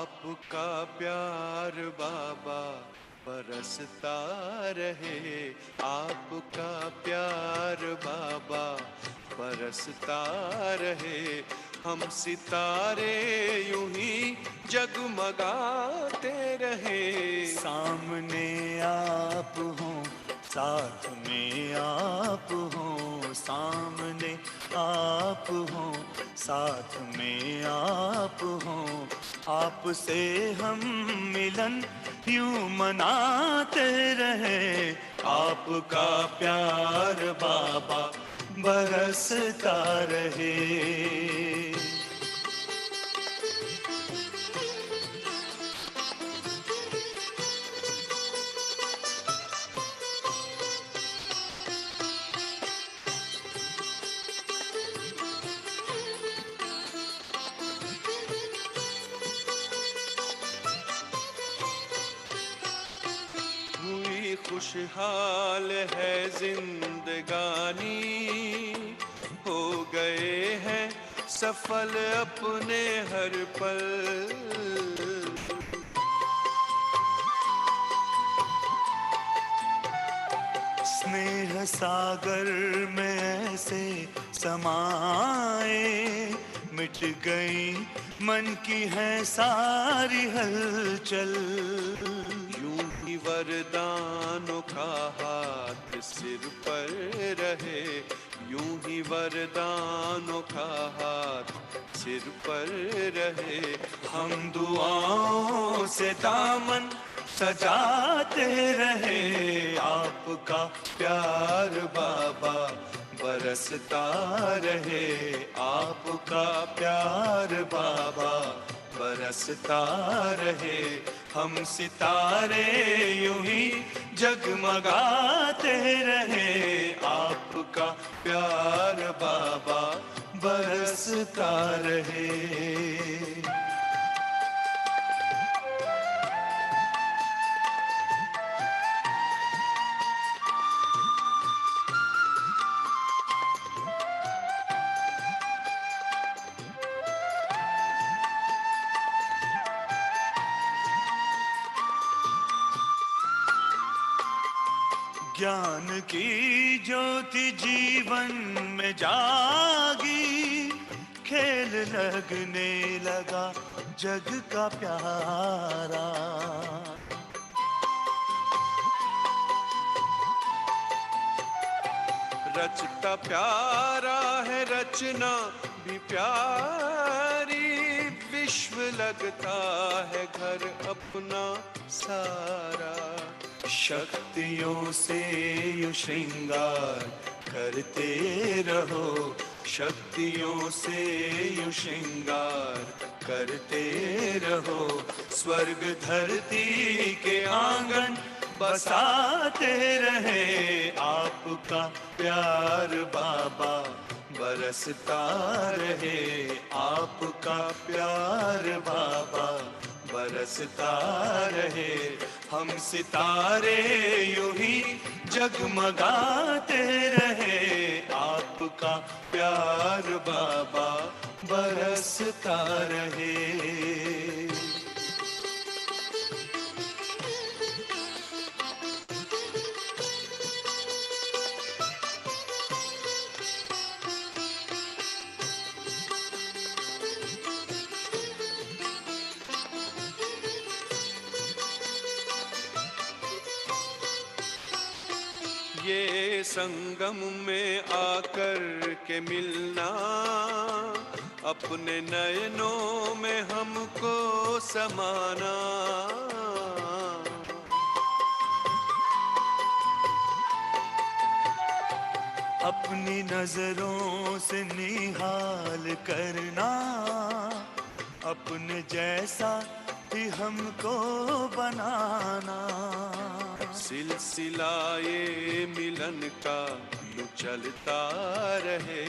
आपका प्यार बाबा बरसता रहे, आपका प्यार बाबा बरसता रहे। हम सितारे यूं ही जगमगाते रहे। सामने आप हो, साथ में आप हो, सामने आप हो, साथ में आप हो। आपसे हम मिलन यूं मनाते रहे। आपका प्यार बाबा बरसता रहे। हुई खुशहाल है जिंदगानी, हो गए हैं सफल अपने हर पल। स्नेह सागर में ऐसे समाए, मिट गई मन की है सारी हलचल। यूं ही वरदानों का हाथ सिर पर रहे, यूं ही वरदानों का हाथ सिर पर रहे। हम दुआओं से दामन सजाते रहे। आपका प्यार बाबा बरसता रहे। आपका प्यार बाबा बरसता रहे। हम सितारे यूं ही जगमगाते रहे। आपका प्यार बाबा बरसता रहे। ज्ञान की ज्योति जीवन में जागी, खेल लगने लगा जग का प्यारा। रचता प्यारा है रचना भी प्यारी, विश्व लगता है घर अपना सारा। शक्तियों से यू श्रृंगार करते रहो, शक्तियों से यू श्रृंगार करते रहो। स्वर्ग धरती के आंगन बसाते रहे। आपका प्यार बाबा बरसता रहे। आपका प्यार बाबा बरसता रहे। हम सितारे यूं ही जगमगाते रहे। आपका प्यार बाबा बरसता रहे। ये संगम में आकर के मिलना, अपने नयनों में हमको समाना। अपनी नजरों से निहाल करना, अपने जैसा ही हमको बनाना। सिलसिलाए मिलन का यूं चलता रहे,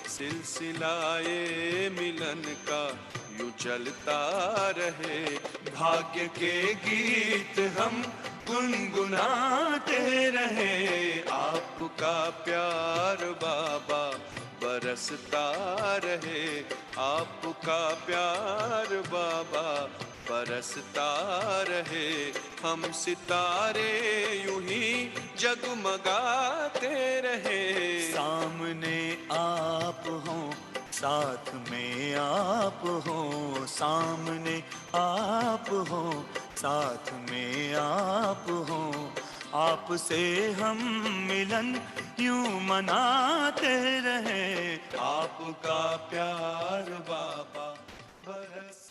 सिलसिलाए मिलन का यूं चलता रहे। भाग्य के गीत हम गुनगुनाते रहे। आपका प्यार बाबा बरसता रहे। आपका प्यार बाबा बरसता रहे, हम सितारे यूं ही जगमगाते रहे। सामने आप हो, साथ में आप हो, सामने आप हो, साथ में आप हो, आपसे हम मिलन यूं मनाते रहे। आपका प्यार बाबा बरस।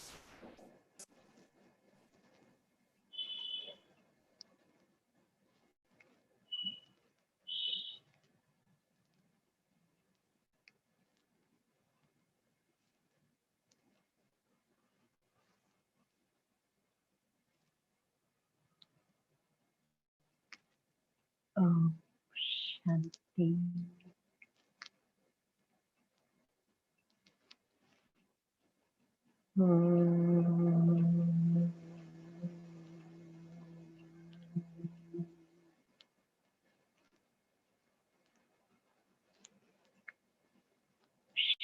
ओम शांति। ओम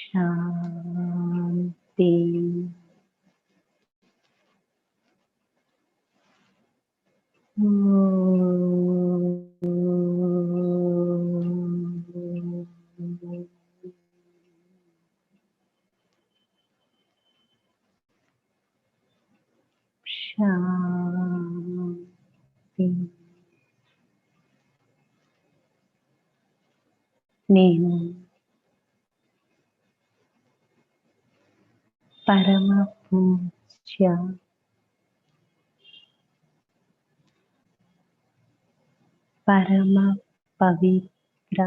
शांति। శాంతి. నేను పరమ పూజ్య పరమ పవిత్ర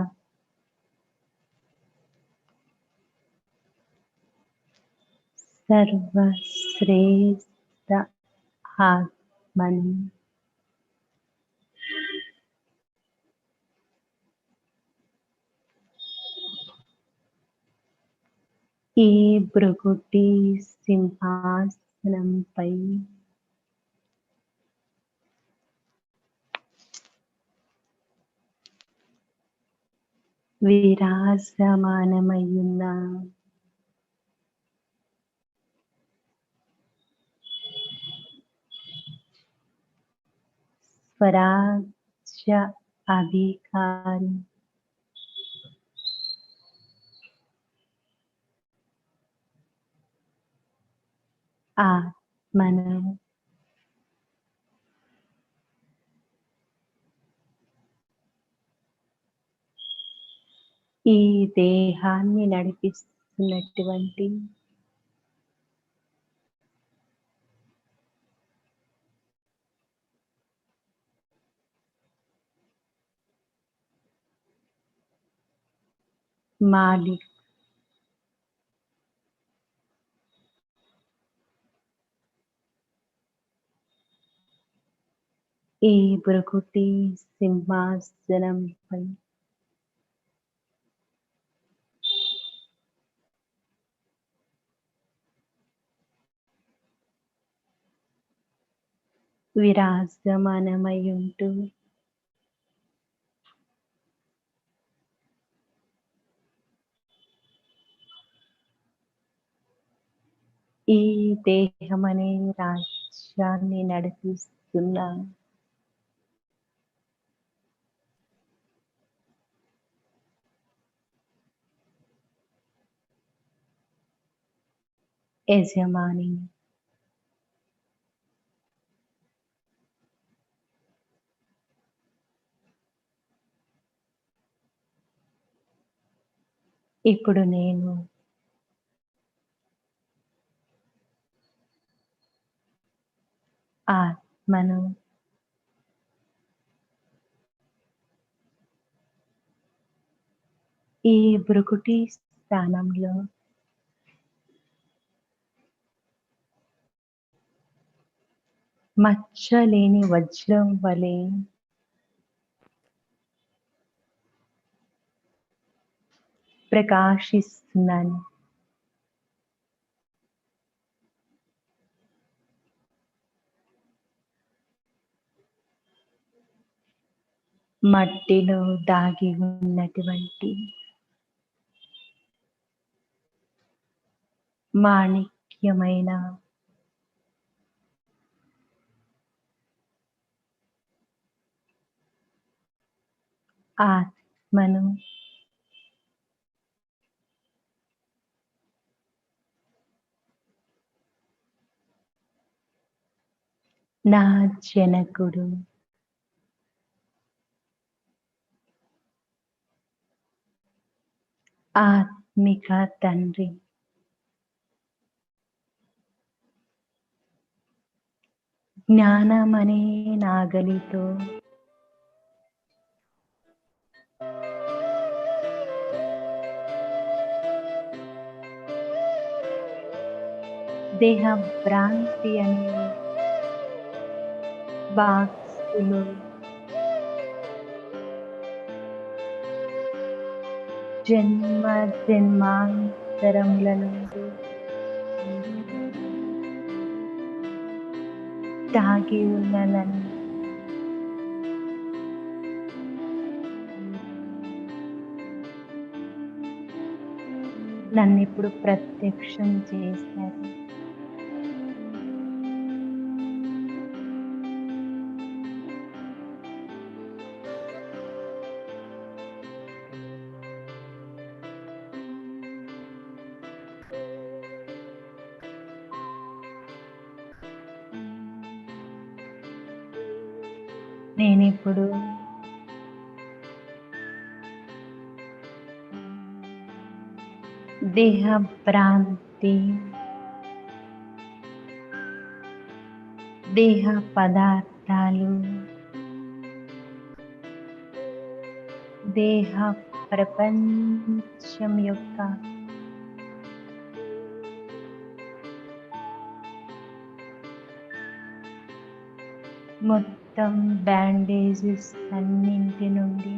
సర్వశ్రేష్ఠ ఆత్మని. ఈ భృగుటి సింహాసనంపై విరాజమానమయ్యున్న స్వరాజ్య అధికారి ఆత్మను. ఈ దేహాన్ని నడిపిస్తున్నటువంటి మాలిక్ ఈ భృగుటి సింహాసనంపై విరాజమానమై ఉంటూ ఈ దేహం అనే రాజ్యాన్ని నడిపిస్తున్న యజమాని. ఇప్పుడు నేను ఆత్మను. ఈ భృగుటి స్థానంలో మచ్చలేని వజ్రం వలె ప్రకాశిస్తున్నాను. మట్టిలో దాగి ఉన్నటువంటి మాణిక్యమైన ఆత్మను నా జనకుడు ఆత్మిక తండ్రి జ్ఞానమనే నాగలితో దేహ భ్రాంతి అనే బాక్సులో జన్మ జన్మాంతరముల నుండి దాగి ఉన్న నన్ను ఇప్పుడు ప్రత్యక్షం చేశారు. నేనిప్పుడు దేహ భ్రాంతి, దేహ పదార్థాలు, దేహ ప్రపంచం యొక్క మొత్తం బ్యాండేజెస్ అన్నింటి నుండి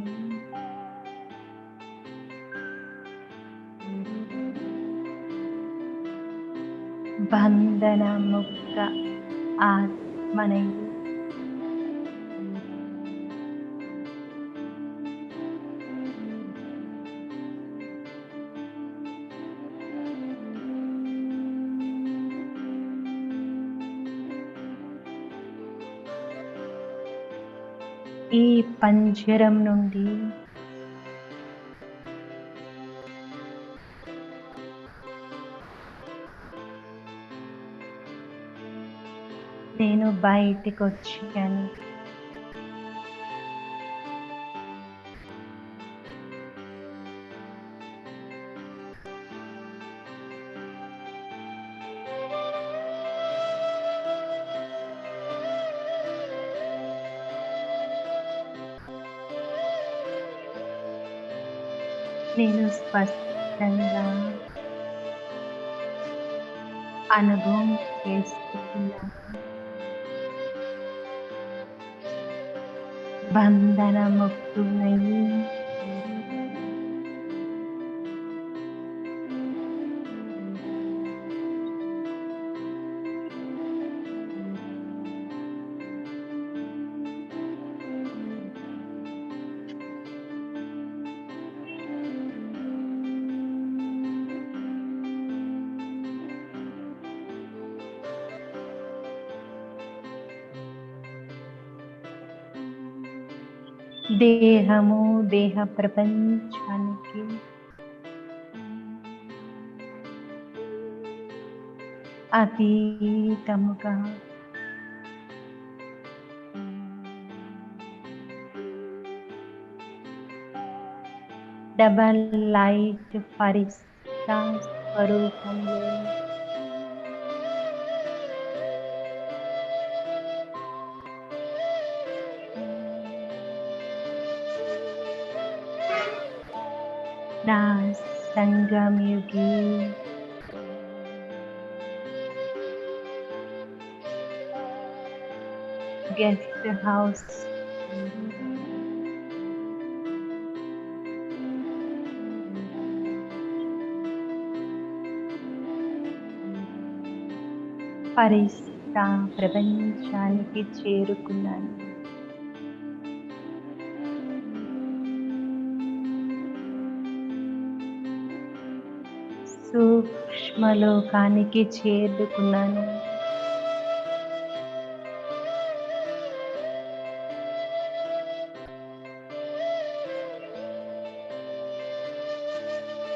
బంధన ముక్త ఆత్మనై ఈ పంజరం నుండి నేను బయటికి వచ్చాను. నేను స్పష్టంగా అనుభవం చేసుకున్నాను. బంధన ముక్తునై దేహము దేహ ప్రపంచానికి అతీతముగా డబల్ లైట్ ఫరిస్తా స్వరూపంలో నా సంగమయుగి గెస్ట్ హౌస్ ఫరిస్తా ప్రపంచానికి చేరుకున్నాను. సూక్ష్మలోకానికి చేరుకున్నాను.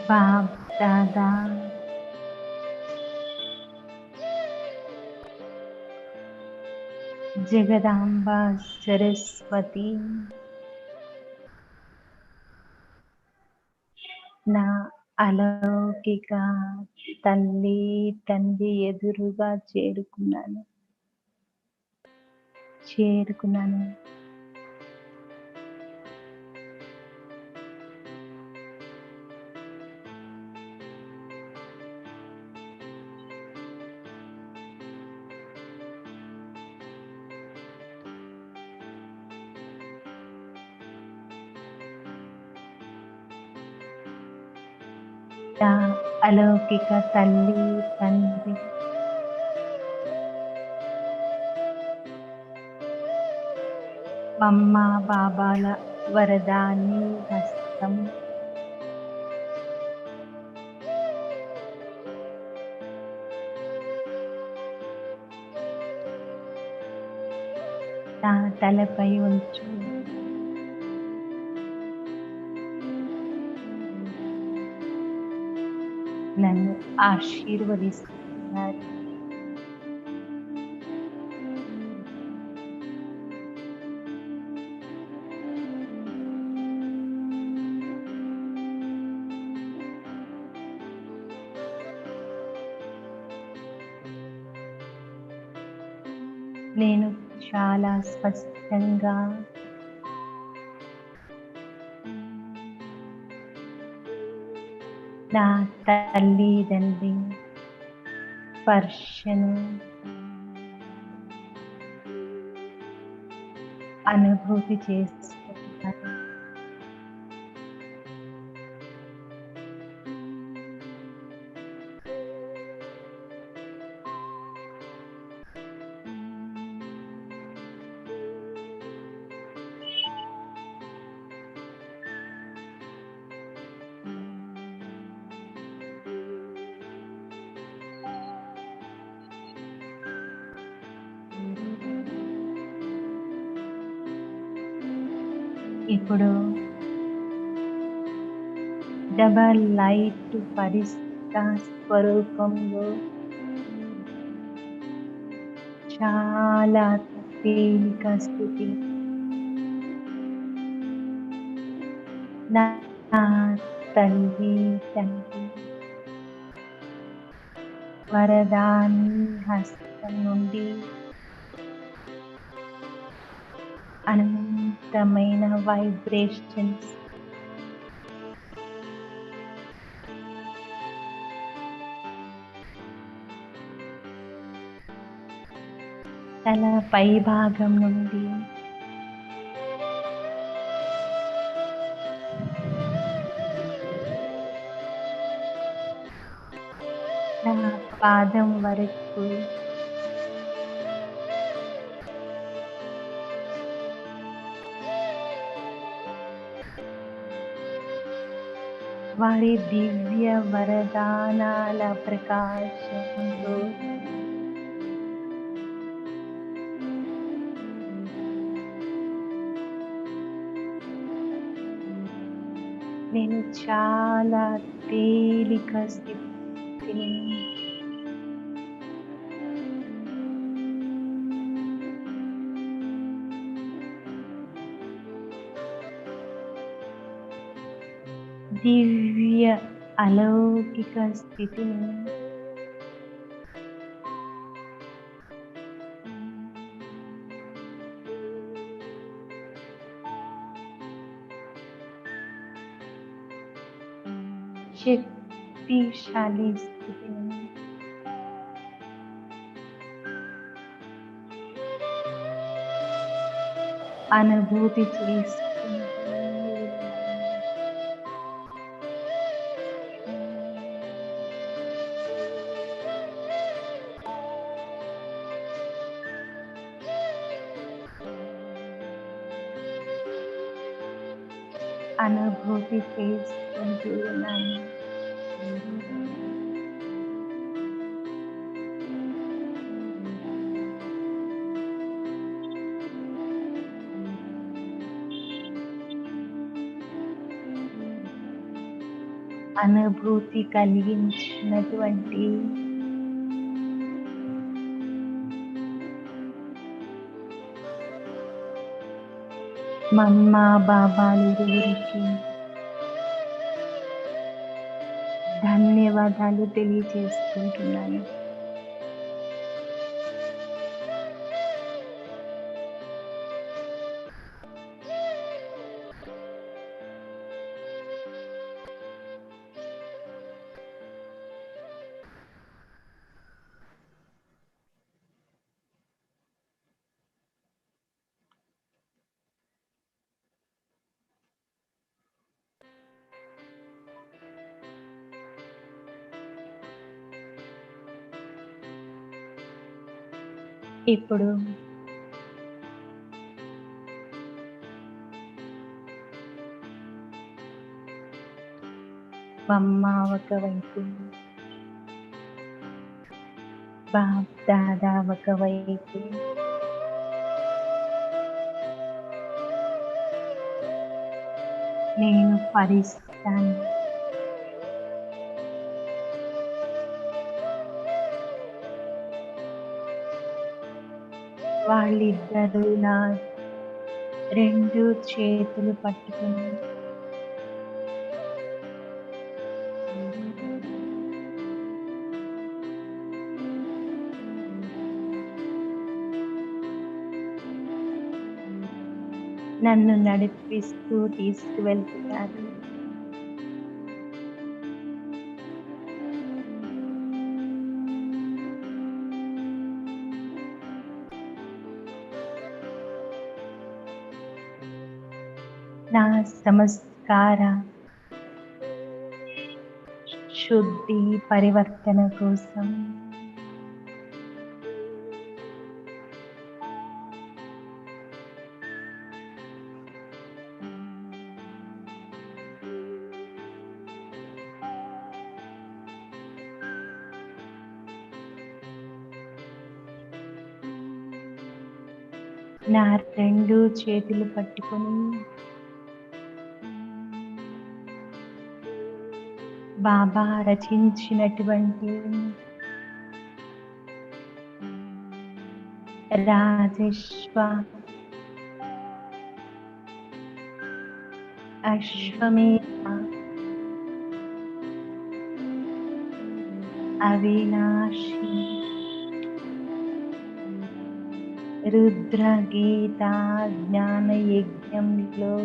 बाप दादा जगदांबा सरस्वती నా అలౌకిక తల్లి తండ్రి ఎదురుగా చేరుకున్నాను. నా అలౌకిక తల్లి తండ్రి మమ్మ బాబాల వరదాని హస్తం నా తలపై ఉంచు. నన్ను ఆశీర్వదిస్తున్నారు. నేను చాలా స్పష్టంగా నా తల్లిదండ్రి స్పర్శను అనుభూతి చేసుకుంటాను. ఇప్పుడు డబల్ లైట్ పరిస్థిత స్వరూపంలో చాలా తేలిక స్థితి నా తల్లి తండ్రి వరదాని హస్తం నుండి అనంతమైన వైబ్రేషన్స్ తల పై భాగం నుండి నా పాదం వరకు వారి దివ్య వరదానాల ప్రకాశంలో నేను చాలా తేలిక స్థితిని దివ్య అలౌకిక స్థితిని శక్తిశాలి స్థితిని అనుభూతి చేసుకుంటూ అనుభూతి చేసుకుంటూ ఉన్నాను. అనుభూతి కలిగించినటువంటి మమ్మ బాబాలు ఇరువురికి ధన్యవాదాలు తెలియజేసుకుంటున్నాను. ఇప్పుడు మమ్మ ఒకవైపు, బాప్ దాదా ఒకవైపు, నేను ఫరిస్తాను. వాళ్ళిద్దరూ నా 2 చేతులు పట్టుకుని నన్ను నడిపిస్తూ తీసుకువెళ్తున్నారు. నా సంస్కార శుద్ధి పరివర్తన కోసం నా 2 చేతులు పట్టుకొని బాబా రచించినటువంటి రాజశ్వ అశ్వమేధ అవినాశి రుద్ర గీతా జ్ఞాన యజ్ఞంలో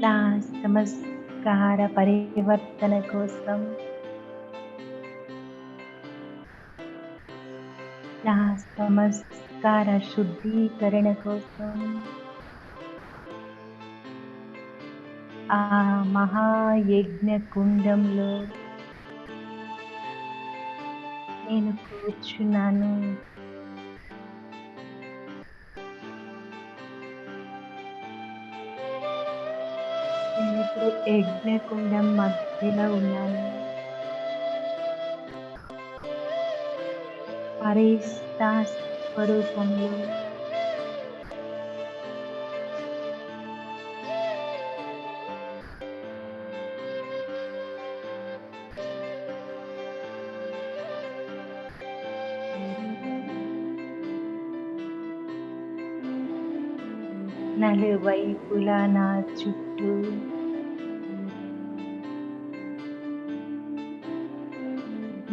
నా సంస్కార పరివర్తన కోసం, నా సంస్కార శుద్ధీకరణ కోసం ఆ మహాయజ్ఞ కుండంలో నేను కూర్చున్నాను. నేను ఇప్పుడు యజ్ఞకుండం మధ్యలో ఉన్నాను. ఫరిష్తా స్వరూపంలో నలువైపులా నా చుట్టూ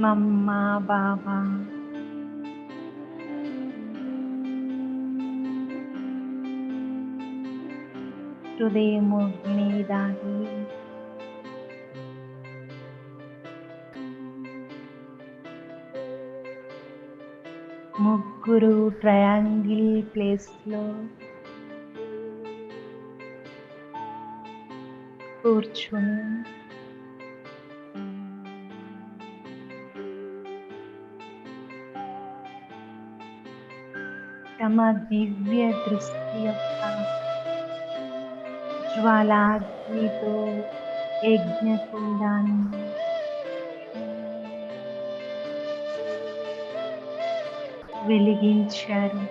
మమ్మ బాబా హృదయమోహిని దాగి ముగ్గురు ట్రయాంగిల్ ప్లేస్లో కూర్చుని తమ దివ్య దృష్టి యొక్క జ్వాలాగ్నితో యజ్ఞకుండాన్ని వెలిగించారు.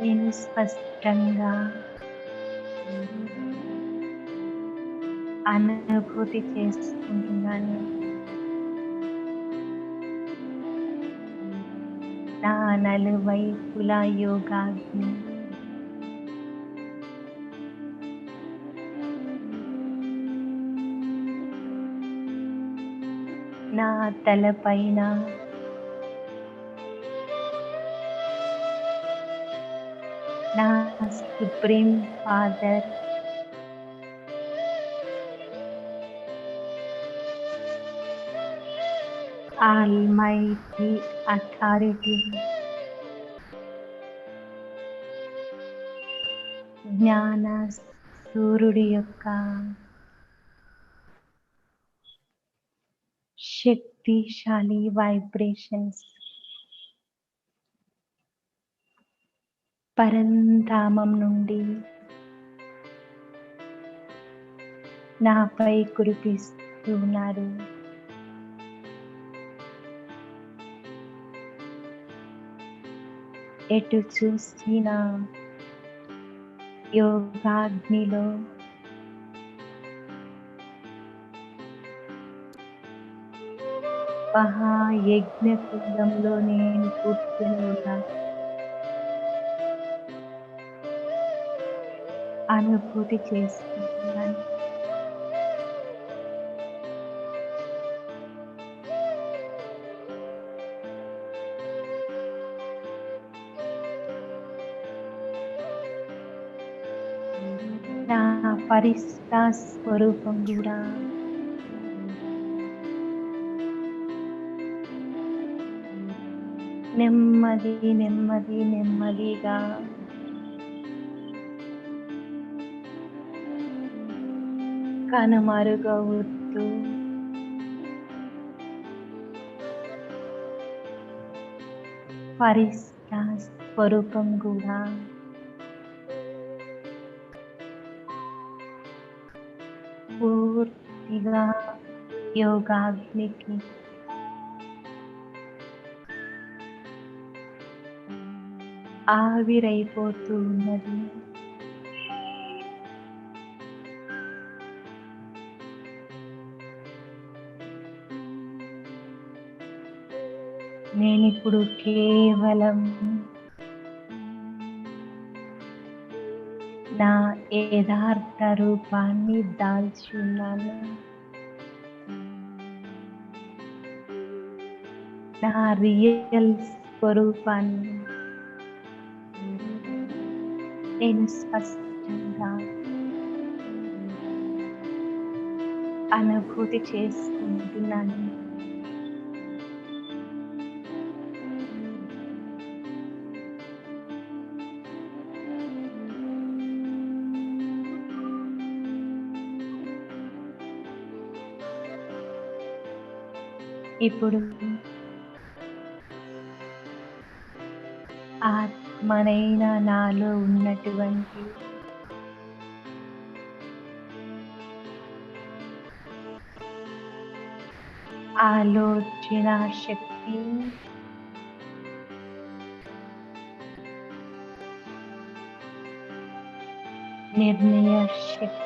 నేను స్పష్టంగా అనుభూతి చేసుకుంటున్నాను. నా నలువైపులా యోగాగ్ని నా తలపైన నా సుప్రీం ఫాదర్ ఆల్మైటీ అథారిటీ జ్ఞాన సూర్యుడి యొక్క శక్తిశాలి వైబ్రేషన్స్ పరంధామం నుండి నాపై కురిపిస్తున్నారు. ఎటు చూసిన యోగాగ్నిలో మహాయజ్ఞకుండంలో నేను కూర్చొని ఉన్నాను. అనుభూతి చేసుకుంటున్నాను. నా పరిస్థిత స్వరూపం కూడా నెమ్మదిగా కనుమరుగవుతూ పరిస్థిత స్వరూపం కూడా పూర్తిగా యోగాగ్నికి ఆవిరైపోతూ ఉన్నది. నేనిప్పుడు కేవలం నా యథార్థ రూపాన్ని దాల్చి ఉన్నాను. నా రియల్ స్వరూపాన్ని నేను స్పష్టంగా అనుభూతి చేసుకుంటున్నాను. ఇప్పుడు ఆత్మనైన నాలో ఉన్నటువంటి ఆలోచన శక్తి నిర్ణయ శక్తి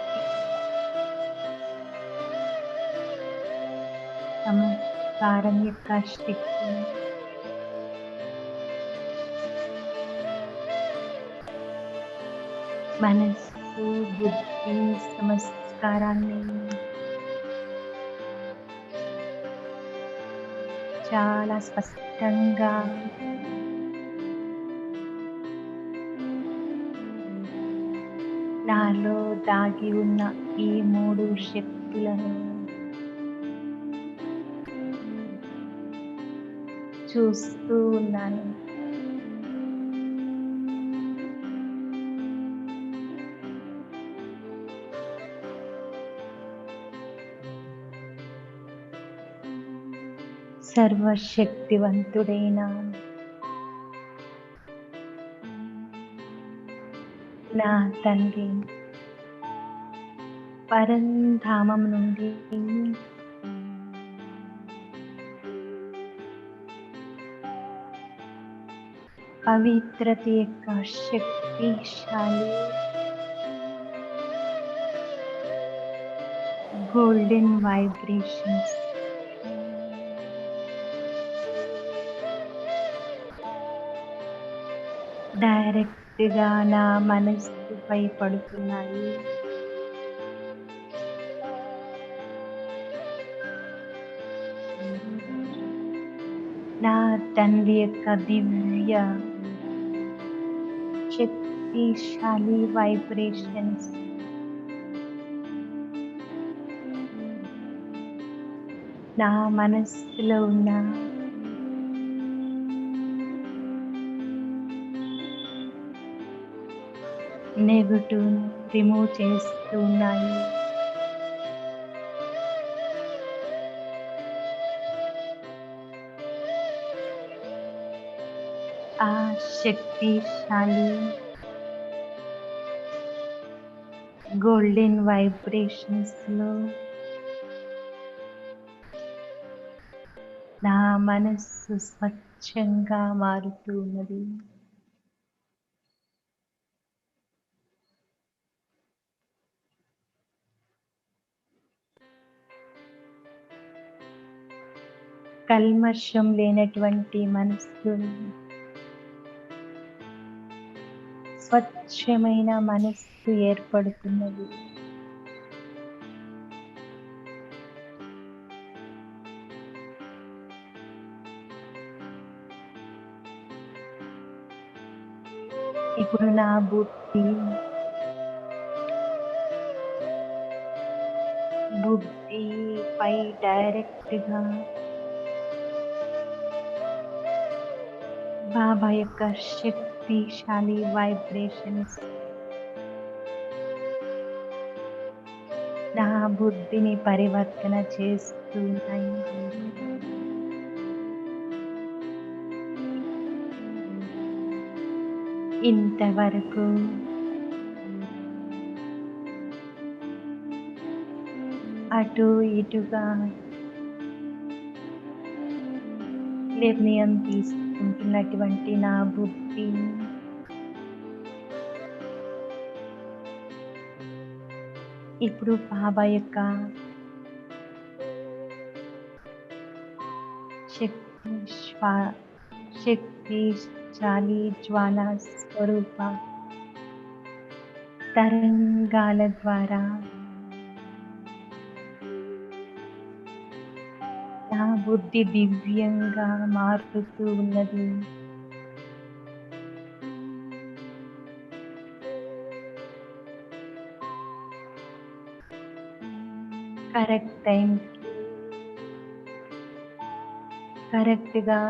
సంస్కారం యొక్క శక్తి మనస్సు బుద్ధి సంస్కారాన్ని చాలా స్పష్టంగా నాలో దాగి ఉన్న ఈ మూడు శక్తులను చూస్తూ ఉన్నాను. సర్వశక్తివంతుడైన నా తండ్రి పరంధామం నుండి పవిత్రత యొక్క శక్తిశాలి గోల్డెన్ వైబ్రేషన్స్ డైరెక్ట్ గా నా మనస్సుపై పడుతున్నాయి. నా తండ్రి యొక్క దివ్య శక్తిశాలి వైబ్రేషన్స్ నా మనస్సులో ఉన్న నెగటివ్ రిమూవ్ చేస్తూ ఉన్నాయి. ఆ శక్తిశాలి గోల్డెన్ వైబ్రేషన్స్ లో నా మనస్సు స్వచ్ఛంగా మారుతూ ఉన్నది. కల్మషం లేనటువంటి మనస్సు, స్వచ్ఛమైన మనస్సు ఏర్పడుతున్నది. ఇప్పుడు నా బుద్ధిపై డైరెక్ట్ గా బాబా యొక్క శక్తిశాలి వైబ్రేషన్స్ నా బుద్ధిని పరివర్తన చేస్తున్నాయి. ఇంతవరకు అటు ఇటుగా నిర్ణయం తీసుకుంటున్నటువంటి నా బుద్ధి ఇప్పుడు బాబా యొక్క శక్తిశాలి జ్వాలా స్వరూప తరంగాల ద్వారా నా బుద్ధి దివ్యంగా మారుతూ ఉన్నది. కరెక్ట్ టైం కరెక్ట్గా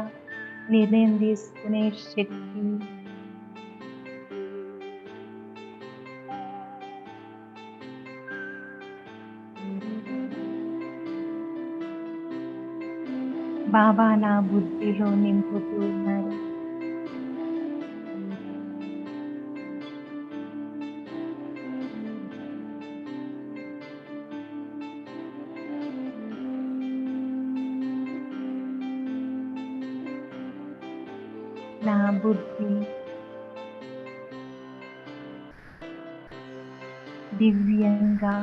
నిర్ణయం తీసుకునే శక్తి బాబా నా బుద్ధిలో నింపుతూ ఉన్నారు. నా బుద్ధి దివ్యంగా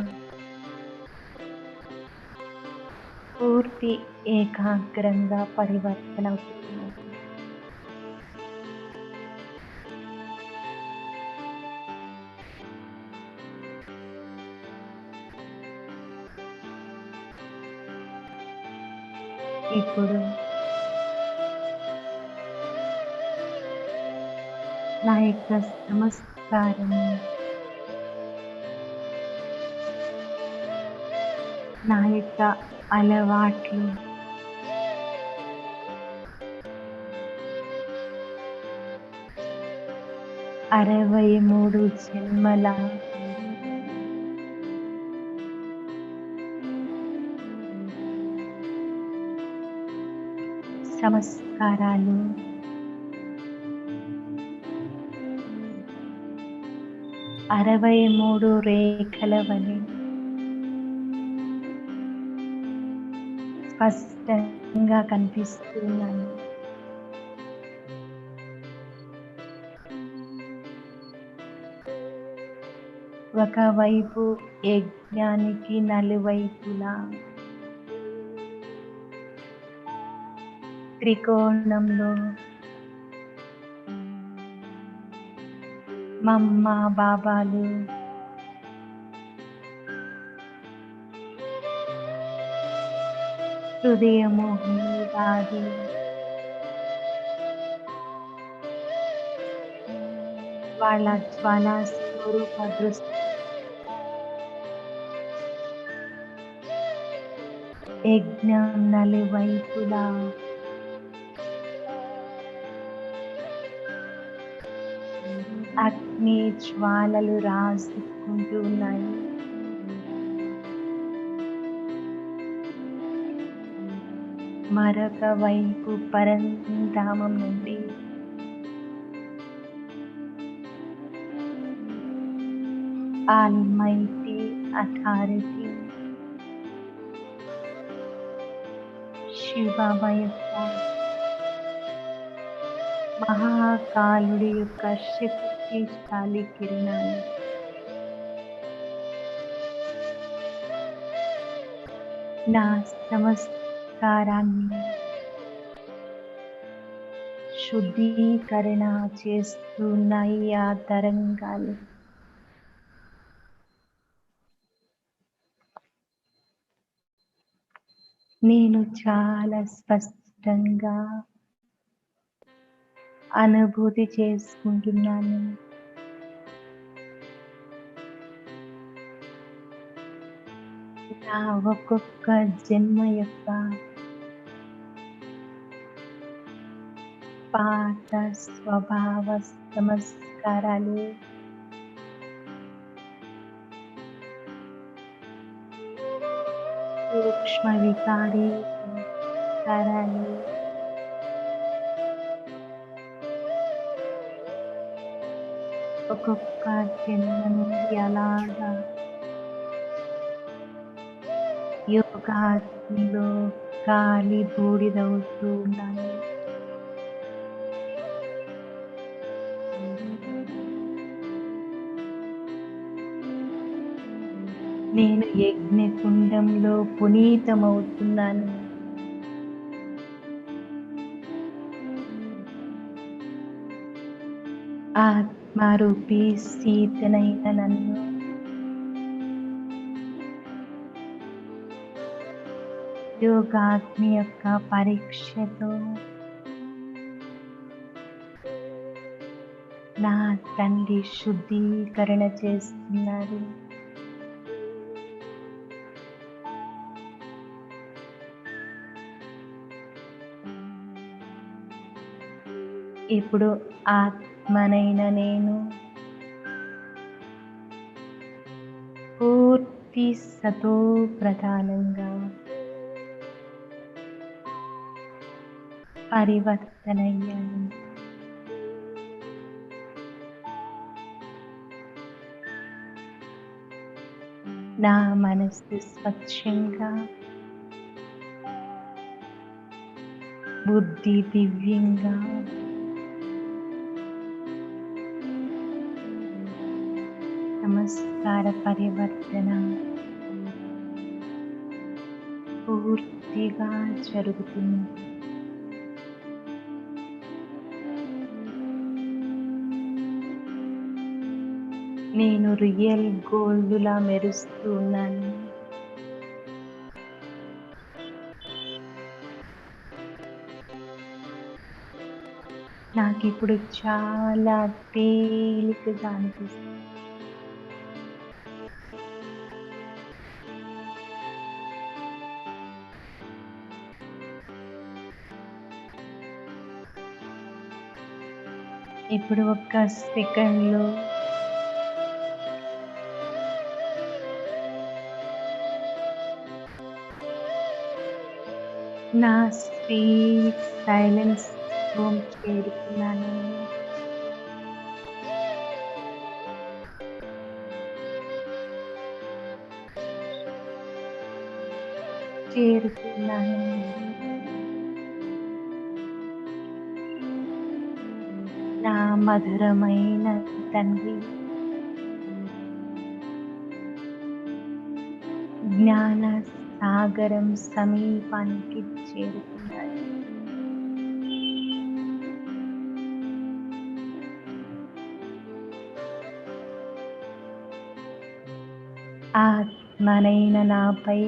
పూర్తి ఏకాగ్రంగా పరివర్తన అవుతుంది. ఇప్పుడు నా యొక్క నమస్కారము నా యొక్క అలవాట్లు అరవై 63 జన్మల సంస్కారాలు అరవై 63 రేఖల వలె స్పష్టంగా కనిపిస్తున్నాయి. ఒకవైపు యజ్ఞానికి నలువైపులా త్రికోణంలో మమ్మ బాబాలు హృదయమోహిని వారి వాళ్ళ జ్వాలా స్వరూప దృష్టి యజ్ఞం నలువైపులా అగ్ని జ్వాలలు రాజుకుంటూ ఉన్నాయి. మరొక వైపు పరంధామం నుండి ఆల్మైటీ అథారిటీ శివబాబా యొక్క మహాకాలుడి యొక్క శక్తిశాలి కిరణాలు నా నమస్కారాన్ని శుద్ధీకరణ చేస్తున్నాయి. ఆ తరంగాలు నేను చాలా స్పష్టంగా అనుభూతి చేసుకుంటున్నాను. నా ఒక్కొక్క జన్మ యొక్క పాత స్వభావ సంస్కారాలు సూక్ష్మ వికారి సంస్కారాలు ఒక్కొక్క జన్మ నుండి అలాగా యోగాగ్నిలో గాలి బూడిదవుతూ ఉన్నాయి. నేను యజ్ఞకుండంలో పునీతమవుతున్నాను. ఆత్మారూపీ సీతనైన నన్ను యోగాగ్ని యొక్క పరీక్షతో నా తండ్రి శుద్ధీకరణ చేస్తున్నారు. ఇప్పుడు ఆత్మనైన నేను పూర్తి సతో ప్రధానంగా పరివర్తనయ్యాను. నా మనస్సు స్వచ్ఛంగా, బుద్ధి దివ్యంగా, నమస్కార పరివర్తన పూర్తిగా జరుగుతుంది. నేను రియల్ గోల్డ్లా మెరుస్తూ ఉన్నాను. నాకు ఇప్పుడు చాలా తేలికగా అనిపిస్తుంది. ఇప్పుడు ఒక్క సెకండ్లో నా స్వీట్ సైలెన్స్ హోమ్ చేరుకున్నాను. నా మధురమైన తండ్రి జ్ఞాన సాగరం సమీపానికి చేరుకున్నాయి. ఆత్మనైన నాపై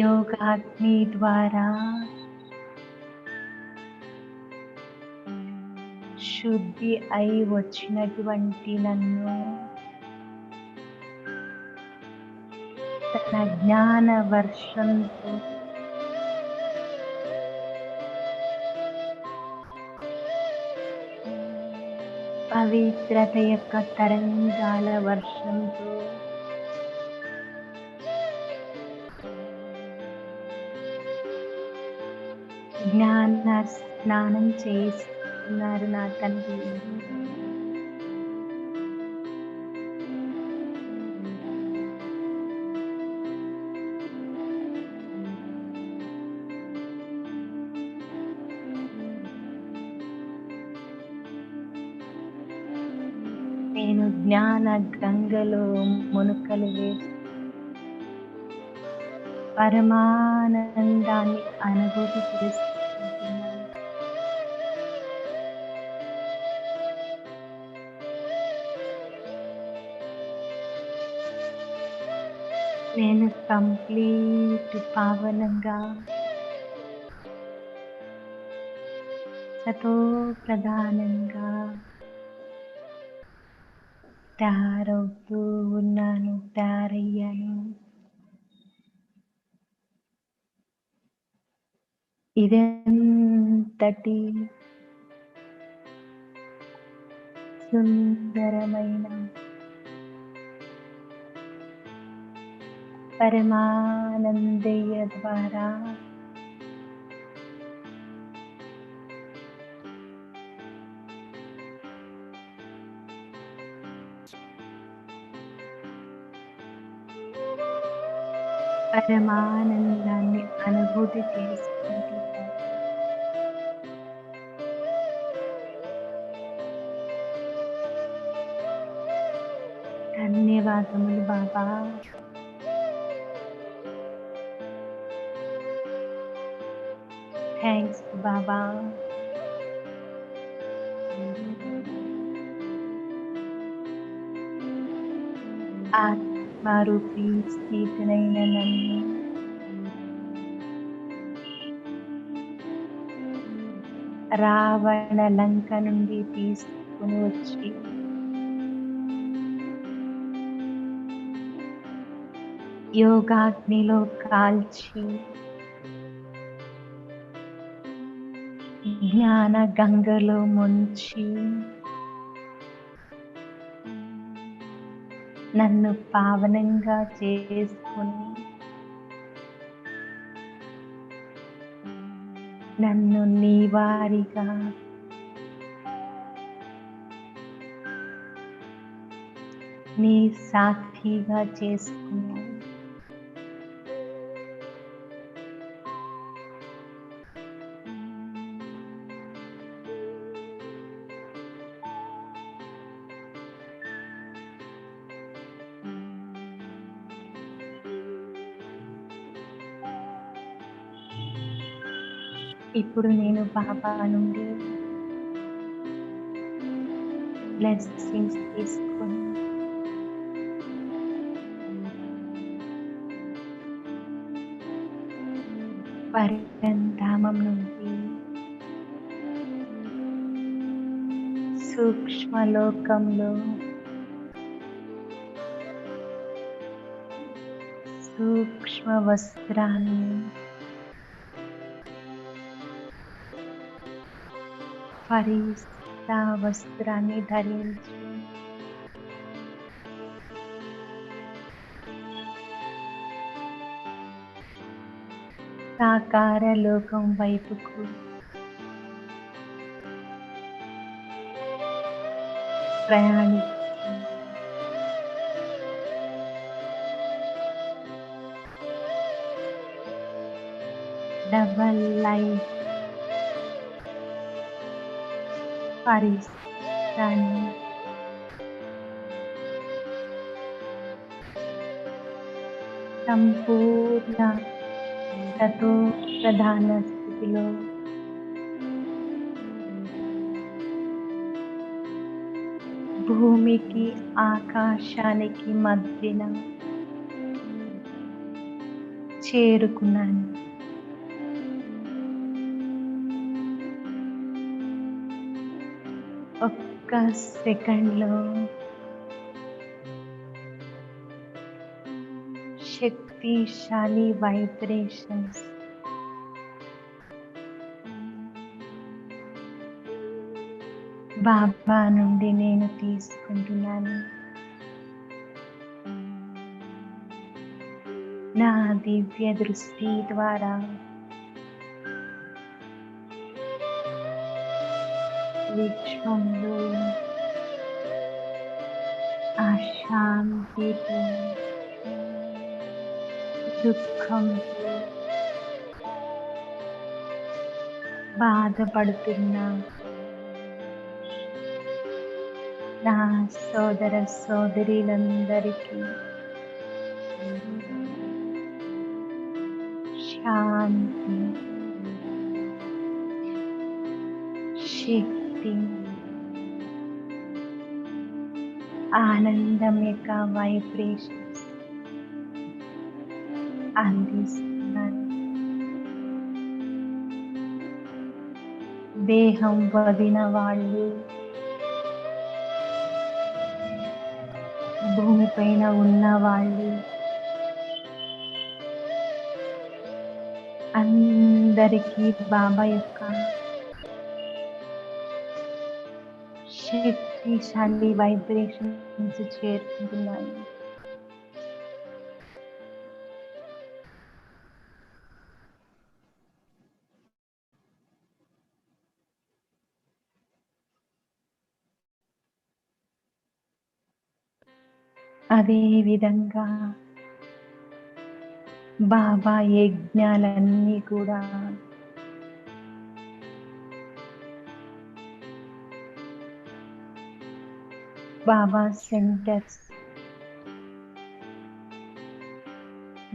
యోగాగ్ని ద్వారా శుద్ధి అయి వచ్చినటువంటి నన్ను తన జ్ఞాన వర్షంతో పవిత్రత యొక్క తరంగాల వర్షంతో జ్ఞాన స్నానం చేస్తున్నారు నా తండ్రి. నేను జ్ఞాన గంగలో మునుకలు వేసి పరమానందాన్ని అనుభూతి చేసుకుంటున్నాను. నేను కంప్లీట్ పావనంగా సతో ప్రధానంగా తయారవుతూ ఉన్నాను, తయారయ్యాను. ఇదంతటి సుందరమైన పరమానందయ్య ద్వారా పరమానందాన్ని అనుభూతి చేసుకుంటున్నాను. ధన్యవాదములు బాబా. థ్యాంక్స్ బాబా. ఆత్మరూపీ స్థితినైన నన్ను రావణ లంక నుండి తీసుకుని వచ్చి యోగాగ్నిలో కాల్చి జ్ఞాన గంగలో ముంచి నన్ను పావనంగా చేసుకుని నన్ను నీవారిగా నీ సాక్షిగా చేసుకున్నాను. ఇప్పుడు నేను బాబా నుండి బ్లెస్సింగ్స్ తీసుకొని పరంధామం నుండి సూక్ష్మలోకంలో సూక్ష్మ వస్త్రాన్ని ఫరిస్తా వస్త్రాన్ని ధరించి సాకార లోకం వైపుకు ప్రయాణిస్తూ డబల్ లైఫ్ పరిస్థాన్ని సంపూర్ణ సతో ప్రధాన స్థితిలో భూమికి ఆకాశానికి మధ్యన చేరుకున్నాను. ఒక్క సెకండ్లో శక్తిశాలి వైబ్రేషన్స్ బాబా నుండి నేను తీసుకుంటున్నాను. నా దివ్య దృష్టి ద్వారా విశ్వంలో అశాంతితో, దుఃఖంతో బాధపడుతున్న నా సోదర సోదరీలందరికీ శాంతి, శక్తి, ఆనందం యొక్క వైబ్రేషన్స్ అందిస్తున్నాను. దేహం వదిన వాళ్ళు, భూమిపైన ఉన్న వాళ్ళు అందరికీ బాబా యొక్క శక్తిశాలి వైబ్రేషన్స్ చేరుకుంటున్నాయి. అదే విధంగా బాబా యజ్ఞాలన్నీ కూడా బాబా సెంటర్స్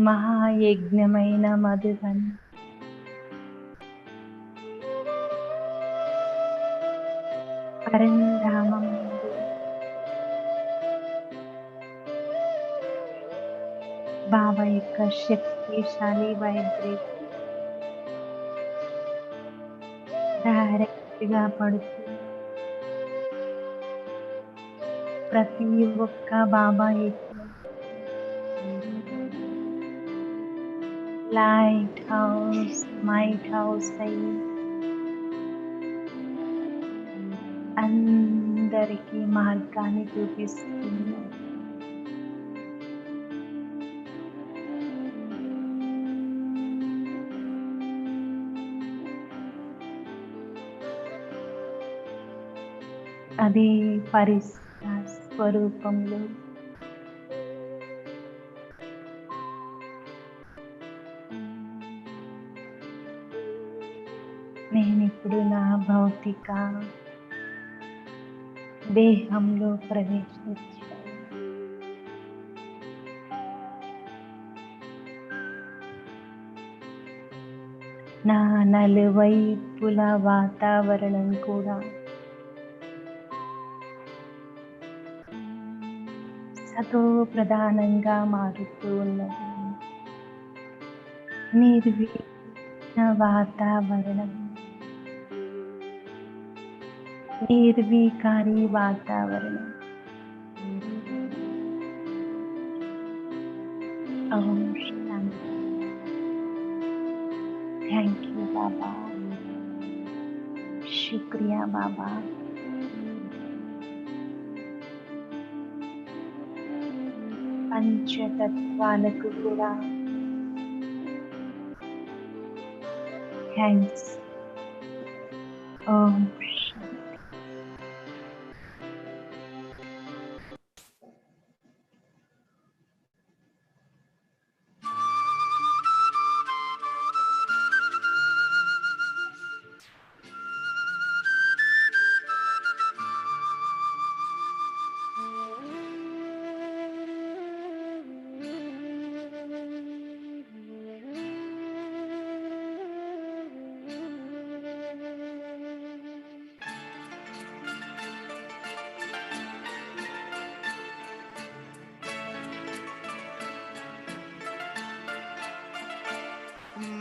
మహాయజ్ఞమైన మధుబన్ పరంధామం బాబా యొక్క శక్తిశాలి వైబ్రేషన్ డైరెక్ట్గా పడుతూ ప్రతి ఒక్క బాబా యజ్ఞం లైట్ హౌస్, మైట్ హౌస్ అయ్యి అందరికీ మార్గాన్ని చూపిస్తుంది. అదే పరిస్థితి స్వరూపంలో నేనిప్పుడు నా భౌతిక దేహంలో ప్రవేశించాను. నా నలువైపుల వాతావరణం కూడా సతో ప్రధానంగా మారుతూ ఉన్నది. నిర్విఘ్న వాతావరణం, నిర్వికారి వాతావరణం. ఓం శాంతి. థ్యాంక్ యూ బాబా, శుక్రియా బాబా. పంచతత్వాలకు కూడా థ్యాంక్స్. ఓం శాంతి.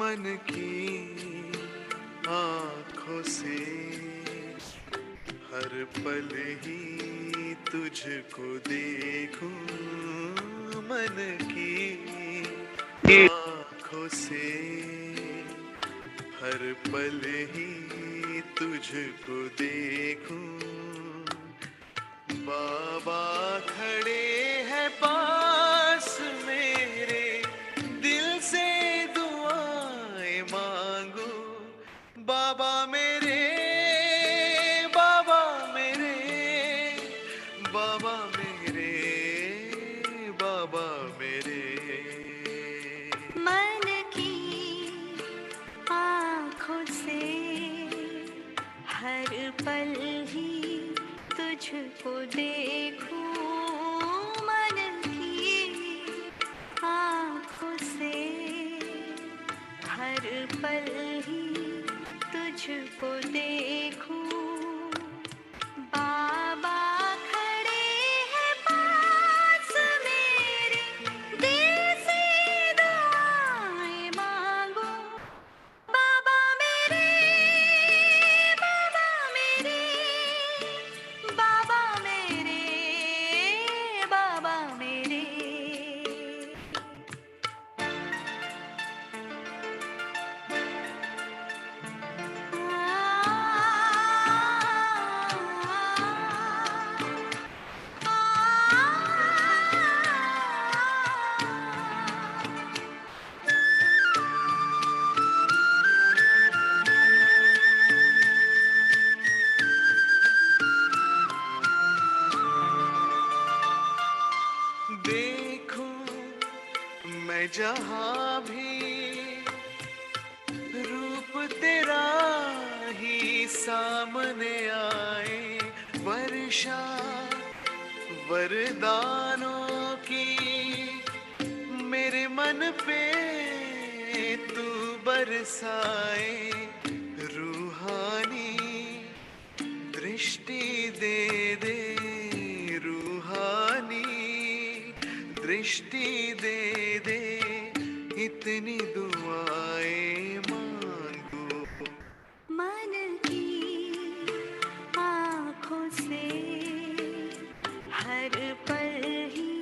मन की आँखों से हर पल ही तुझको देखूं, मन की आँखों से हर पल ही तुझको देखूं। बाबा खड़े हैं पास मेरे, दिल से दुआएं मांगो। बाबा मेरे, बाबा मेरे, बाबा मेरे, बाबा मेरे। मन की आँखों से हर पल ही तुझको देखूं, मन की आँखों से हर पल ही तुझको देखूं। बाबा खड़े हैं पास मेरे, दिल से दुआएं मांगो। बाबा मेरे, बाबा मेरे, बाबा मेरे, बाबा मेरे। देखूं मैं जहां भी रूप तेरा ही सामने आए, वर्षा वरदानों की मेरे मन पे तू बरसाए। रूहानी दृष्टि दे दे, रूहानी दृष्टि दे दे, इतनी दुआएं मांगो। मन की आँखों से हर पल ही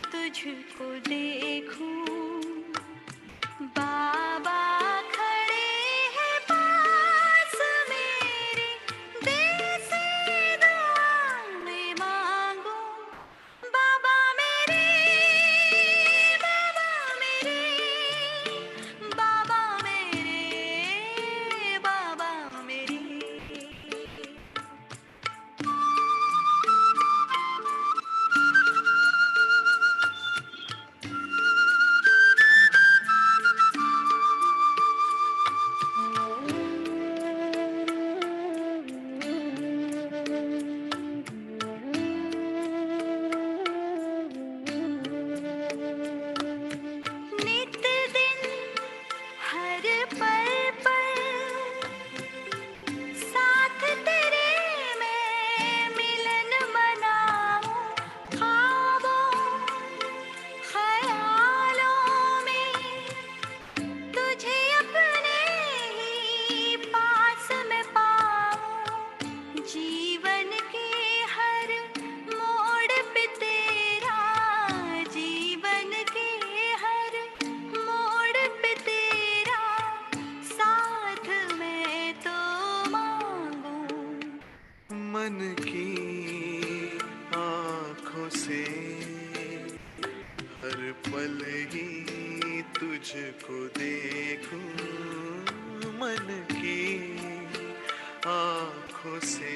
तुझको देखूं। बाबा खड़े हैं पास मेरे, दिल से दुआएं मांगो। बाबा मेरे, बाबा मेरे, बाबा मेरे, बाबा मेरे। नित दिन हर पल पर साथ तेरे मैं मिलन मनाऊं। ख्वाबों ख्यालों में तुझे अपने ही पास में पाऊं। जीवन के हर मोड़ पे तेरा, जीवन के हर मोड़ पे तेरा साथ मैं तो मांगूं। मन की आँखों से हर पल ही तुझको देखूं, मन की आँखों से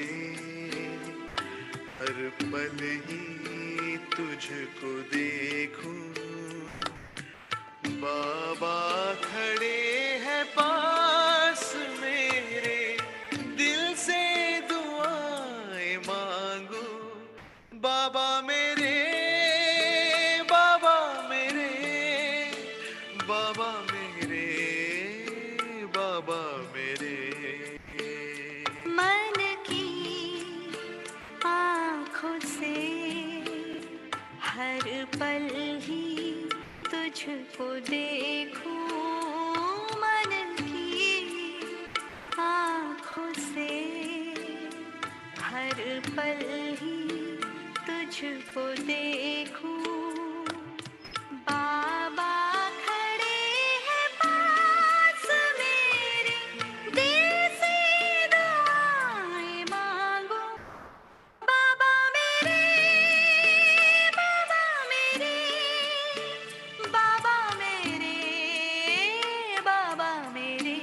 हर पल ही तुझको देखूं। बाबा खड़े हैं पास मेरे, दिल से दुआएं मांगो। बाबा मेरे, बाबा मेरे, बाबा मेरे, बाबा मेरे। मन की आँखों से हर पल ही तुझको देखूं। पल ही तुझको देखूं। बाबा खड़े हैं पास मेरे, दिल से दुआएं मांगो। बाबा मेरे, बाबा मेरे, बाबा मेरे, बाबा मेरे।